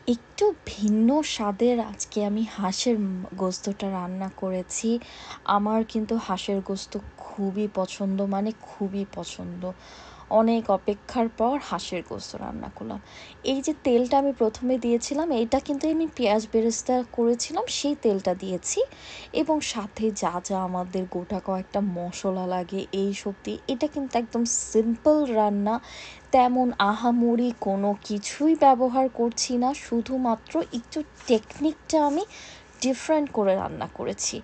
একটু ভিন্ন স্বাদের আজকে আমি হাঁসের গোস্তটা রান্না করেছি। আমার কিন্তু হাঁসের গোস্ত খুবই পছন্দ, মানে খুবই পছন্দ। অনেক অপেক্ষার পর হাঁসের গোস্ত রান্না করলাম। এই যে তেলটা আমি প্রথমে দিয়েছিলাম, এইটা কিন্তু আমি পেঁয়াজ বেরেস্তা করেছিলাম, সেই তেলটা দিয়েছি। এবং সাথে যা যা আমাদের গোটা কয়েকটা মশলা লাগে এই সব দিয়ে, এটা কিন্তু একদম সিম্পল রান্না। তেমন আহামরি কোনো কিছুই ব্যবহার করছি না, শুধুমাত্র একটু টেকনিকটা আমি ডিফারেন্ট করে রান্না করেছি।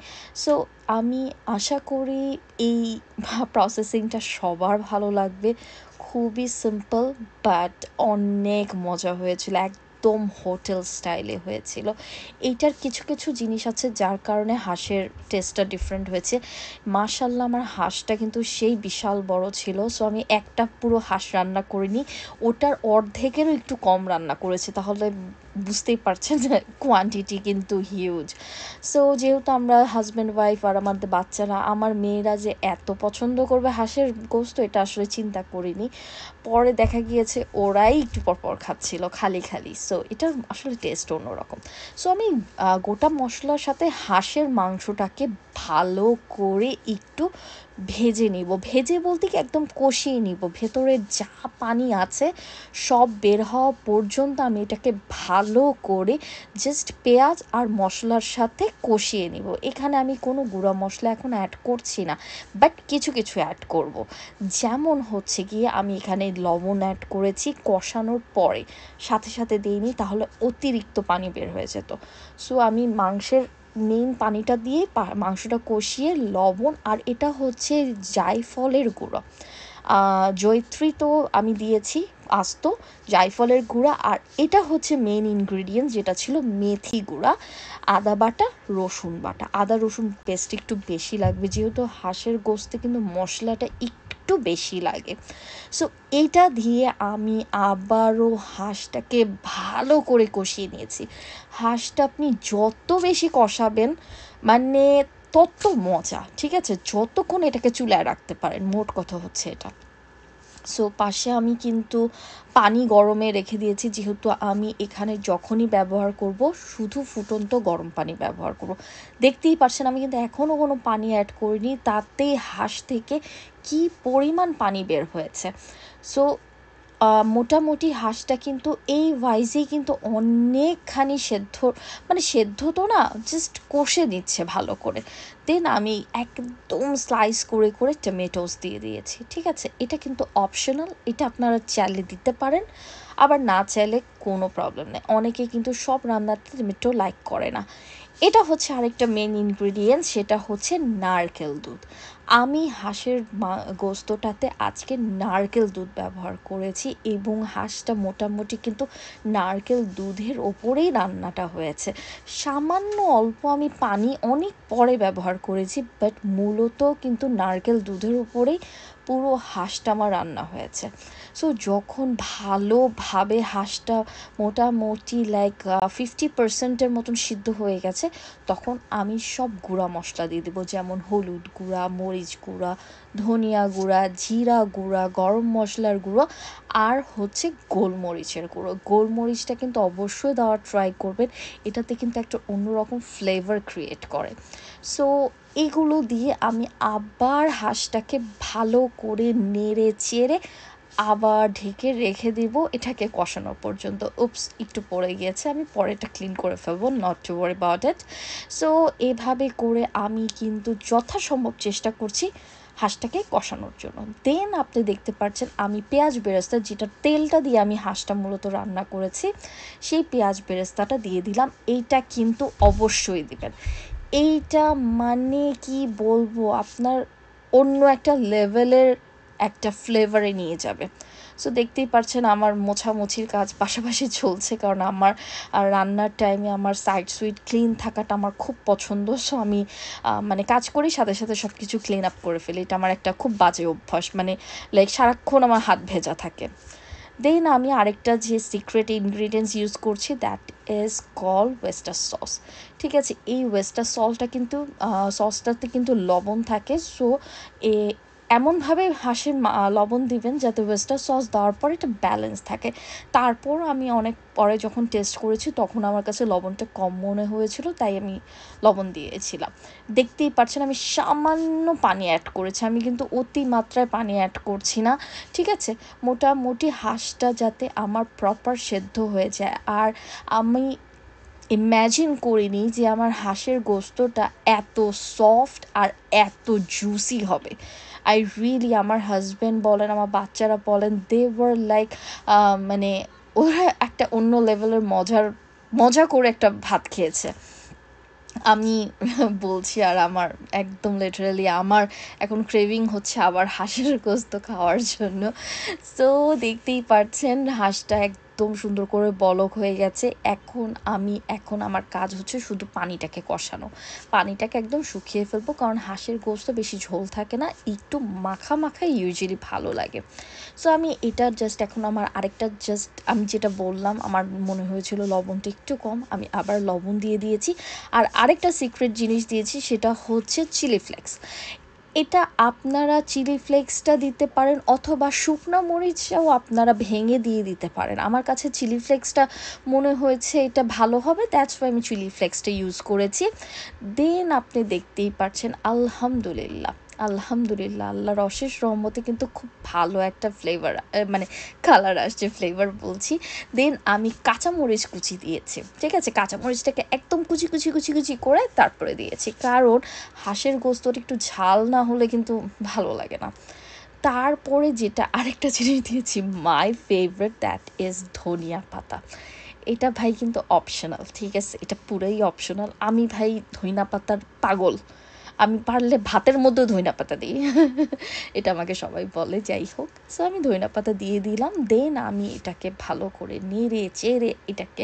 সো আমি আশা করি এই প্রসেসিংটা সবার ভালো লাগবে। খুবই সিম্পল, বাট অনেক মজা হয়েছিল, একদম হোটেল স্টাইলে হয়েছিল। এইটার কিছু কিছু জিনিস আছে যার কারণে হাঁসের টেস্টটা ডিফারেন্ট হয়েছে। মাশাল্লাহ, আমার হাঁসটা কিন্তু সেই বিশাল বড় ছিল। সো আমি একটা পুরো হাঁস রান্না করিনি, ওটার অর্ধেকেরও একটু কম রান্না করেছি। তাহলে বুঝতেই পারছেন যে কোয়ান্টিটি কিন্তু হিউজ। সো যেহেতু আমরা হাজব্যান্ড ওয়াইফ আর আমাদের বাচ্চারা, আমার মেয়েরা যে এত পছন্দ করবে হাঁসের গোস্ত, এটা আসলে চিন্তা করিনি। পরে দেখা গিয়েছে ওরাই একটু পরপর খাচ্ছিল খালি খালি। সো এটা আসলে টেস্ট অন্যরকম। সো আমি গোটা মশলার সাথে হাঁসের মাংসটাকে ভালো করে একটু ভেজে নিব। ভেজে বলতে কি, একদম কষিয়ে নিব, ভেতরে যা পানি আছে সব বের হওয়া পর্যন্ত আমি এটাকে ভালো করে জাস্ট পেঁয়াজ আর মশলার সাথে কষিয়ে নিব। এখানে আমি কোনো গুঁড়া মশলা এখন অ্যাড করছি না, বাট কিছু কিছু অ্যাড করব। যেমন হচ্ছে গিয়ে আমি এখানে লবণ অ্যাড করেছি কষানোর পরে, সাথে সাথে দিইনি, তাহলে অতিরিক্ত পানি বের হয়ে যেত। সো আমি মাংসের মেইন পানিটা দিয়ে মাংসটা কষিয়ে লবণ, আর এটা হচ্ছে জায়ফলের গুঁড়ো, জয়িত্রী তো আমি দিয়েছি আস্ত, জায়ফলের গুঁড়া। আর এটা হচ্ছে মেন ইনগ্রিডিয়েন্টস, যেটা ছিল মেথি গুঁড়া, আদা বাটা, রসুন বাটা। আদা রসুন পেস্ট একটু বেশি লাগবে, যেহেতু হাঁসের গোস্তে কিন্তু মশলাটা একটু বেশি লাগে। সো এইটা দিয়ে আমি আবারও হাঁসটাকে ভালো করে কষিয়ে নিয়েছি। হাঁসটা আপনি যত বেশি কষাবেন, মানে তত মজা, ঠিক আছে? যতক্ষণ এটাকে চুলায় রাখতে পারেন, মোট কথা হচ্ছে এটা। সো পাশে আমি কিন্তু পানি গরমে রেখে দিয়েছি, যেহেতু আমি এখানে যখনই ব্যবহার করব শুধু ফুটন্ত গরম পানি ব্যবহার করব। দেখতেই পারছেন আমি কিন্তু এখনও কোনো পানি অ্যাড করিনি, তাতেই হাঁস থেকে কি পরিমাণ পানি বের হয়েছে। সো মোটামুটি হাঁসটা কিন্তু এই ওয়াইজেই কিন্তু অনেকখানি সেদ্ধ, মানে সেদ্ধ তো না, জাস্ট কষে দিচ্ছে ভালো করে। দেন আমি একদম স্লাইস করে করে টমেটোস দিয়ে দিয়েছি, ঠিক আছে? এটা কিন্তু অপশনাল, এটা আপনারা চাইলে দিতে পারেন, আবার না চাইলে কোনো প্রবলেম নেই। অনেকে কিন্তু সব রান্নাতে টমেটো লাইক করে না। এটা হচ্ছে আরেকটা মেন ইনগ্রিডিয়েন্টস, সেটা হচ্ছে নারকেল দুধ। আমি হাঁসের গোস্তটাতে আজকে নারকেল দুধ ব্যবহার করেছি, এবং হাঁসটা মোটামুটি কিন্তু নারকেল দুধের ওপরেই রান্নাটা হয়েছে। সামান্য অল্প আমি পানি অনেক পরে ব্যবহার করেছি, বাট মূলত কিন্তু নারকেল দুধের উপরেই পুরো হাঁসটা আমার রান্না হয়েছে। সো যখন ভালোভাবে হাঁসটা মোটামুটি লাইক 50%-এর মতন সিদ্ধ হয়ে গেছে, তখন আমি সব গুঁড়া মশলা দিয়ে দেবো, যেমন হলুদ গুঁড়া, মরিচ গুঁড়া, ধনিয়া গুঁড়া, জিরা গুঁড়া, গরম মশলার গুঁড়ো, আর হচ্ছে গোলমরিচের গুঁড়ো। গোলমরিচটা কিন্তু অবশ্যই দেওয়ার ট্রাই করবেন, এটাতে কিন্তু একটা অন্যরকম ফ্লেভার ক্রিয়েট করে। সো এগুলো দিয়ে আমি আবার হাঁসটাকে ভালো করে নেড়ে চেড়ে আবার ঢেকে রেখে দিব এটাকে কষানো পর্যন্ত। উপস, একটু পড়ে গিয়েছে, আমি পরে এটা ক্লিন করে ফেলবো, not to worry about it. So এভাবে করে আমি কিন্তু যথাসম্ভব চেষ্টা করছি হাঁসটাকে কষানোর জন্য। দেন আপনি দেখতে পাচ্ছেন আমি পেঁয়াজ বেরেস্তা, যেটা তেলটা দিয়ে আমি হাঁসটা মূলত রান্না করেছি, সেই পেঁয়াজ বেরেস্তাটা দিয়ে দিলাম। এইটা কিন্তু অবশ্যই দিবেন। এইটা মানে কি বলবো, আপনার অন্য একটা লেভেলের একটা ফ্লেভারে নিয়ে যাবে। সো দেখতেই পারছেন আমার মোছামুছির কাজ পাশাপাশি চলছে, কারণ আমার রান্নার টাইমে আমার সাইড সুইট ক্লিন থাকাটা আমার খুব পছন্দ। সো আমি মানে কাজ করি, সাথে সাথে সব কিছু ক্লিন আপ করে ফেলি। এটা আমার একটা খুব বাজে অভ্যাস, মানে লাইক সারাক্ষণ আমার হাত ভেজা থাকে। দেন আমি আরেকটা যে সিক্রেট ইনগ্রিডিয়েন্টস ইউজ করছি, that is call oyster sauce. ঠিক আছে, এই ওয়েস্টার সসটা কিন্তু সসটাতে কিন্তু লবণ থাকে। সো এ এমনভাবে হাঁসের লবণ দিবেন যাতে ওয়েস্টার সস দেওয়ার পর এটা ব্যালেন্স থাকে। তারপর আমি অনেক পরে যখন টেস্ট করেছি তখন আমার কাছে লবণটা কম মনে হয়েছিল, তাই আমি লবণ দিয়েছিলাম। দেখতেই পাচ্ছেন আমি সামান্য পানি অ্যাড করেছি, আমি কিন্তু অতিমাত্রায় পানি অ্যাড করছি না, ঠিক আছে? মোটামুটি হাঁসটা যাতে আমার প্রপার সেদ্ধ হয়ে যায়। আর আমি ইম্যাজিন করিনি যে আমার হাঁসের গোস্তটা এত সফট আর এত জুসি হবে। আই রিয়েলি, আমার হাজব্যান্ড বলেন, আমার বাচ্চারা বলেন, দে ওয়ার লাইক, মানে ওরা একটা অন্য লেভেলের মজা করে একটা ভাত খেয়েছে। আমি বলছি আর আমার একদম লিটারালি আমার এখন ক্রেভিং হচ্ছে আবার হাঁসের গোস্ত খাওয়ার জন্য। সো দেখতেই পাচ্ছেন হাঁসটা একদম সুন্দর করে বলক হয়ে গেছে। এখন আমার কাজ হচ্ছে শুধু পানিটাকে কষানো, পানিটাকে একদম শুকিয়ে ফেলবো, কারণ হাঁসের গোস্ত বেশি ঝোল থাকে না, একটু মাখা মাখা ইউজুয়ালি ভালো লাগে। সো আমি এটা জাস্ট এখন আমার আরেকটা আমি যেটা বললাম আমার মনে হয়েছিল লবণটা একটু কম, আমি আবার লবণ দিয়ে দিয়েছি। আর আরেকটা সিক্রেট জিনিস দিয়েছি, সেটা হচ্ছে চিলি ফ্লেক্স। এটা আপনারা চিলি ফ্লেক্সটা দিতে পারেন অথবা শুকনো মরিচটাও আপনারা ভেঙে দিয়ে দিতে পারেন। আমার কাছে চিলি ফ্লেক্সটা মনে হয়েছে এটা ভালো হবে, দ্যাটস ওয়াই আমি চিলি ফ্লেক্সটা ইউজ করেছি। দেন আপনি দেখতেই পাচ্ছেন আলহামদুলিল্লাহ, আলহামদুলিল্লাহ আল্লাহর অশেষ রহমতে কিন্তু খুব ভালো একটা ফ্লেভার, মানে কালার আসছে, ফ্লেভার বলছি। দেন আমি কাঁচামরিচ কুচি দিয়েছি, ঠিক আছে? কাঁচামরিচটাকে একদম কুচি কুচি কুচি কুচি করে তারপরে দিয়েছি, কারণ হাঁসের গোস্তটা একটু ঝাল না হলে কিন্তু ভালো লাগে না। তারপরে যেটা আরেকটা জিনিস দিয়েছি, মাই ফেভারিট, দ্যাট ইজ ধনিয়া পাতা। এটা ভাই কিন্তু অপশনাল, ঠিক আছে? এটা পুরোই অপশনাল। আমি ভাই ধনিয়া পাতার পাগল, আমি পারলে ভাতের মধ্যেও ধনিয়া পাতা দিই। এটা আমাকে সবাই বলে, যাই হোক। সো আমি ধনিয়া পাতা দিয়ে দিলাম। দেন আমি এটাকে ভালো করে নেড়ে চেড়ে এটাকে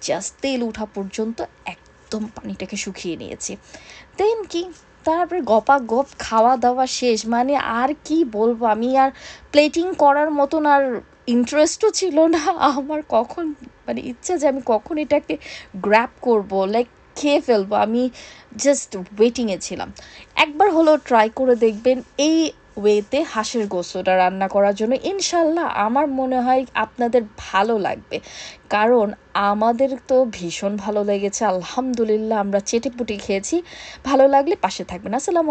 জাস্ট তেল ওঠা পর্যন্ত একদম পানিটাকে শুকিয়ে নিয়েছি। দেন কি, তারপরে গপাগপ খাওয়া দাওয়া শেষ। মানে আর কি বলবো, আমি আর প্লেটিং করার মতন আর ইন্টারেস্টও ছিল না আমার। কখন মানে ইচ্ছা যে আমি কখন এটাকে গ্র্যাব করব, লাইক খেয়ে ফেলবো, আমি জাস্ট ওয়েটিংয়ে ছিলাম। একবার হলেও ট্রাই করে দেখবেন এই ওয়েতে হাঁসের গোস্তটা রান্না করার জন্য, ইনশাল্লাহ আমার মনে হয় আপনাদের ভালো লাগবে। কারণ আমাদের তো ভীষণ ভালো লেগেছে, আলহামদুলিল্লাহ, আমরা চেটেপুটে খেয়েছি। ভালো লাগলে পাশে থাকবেন। আসসালামু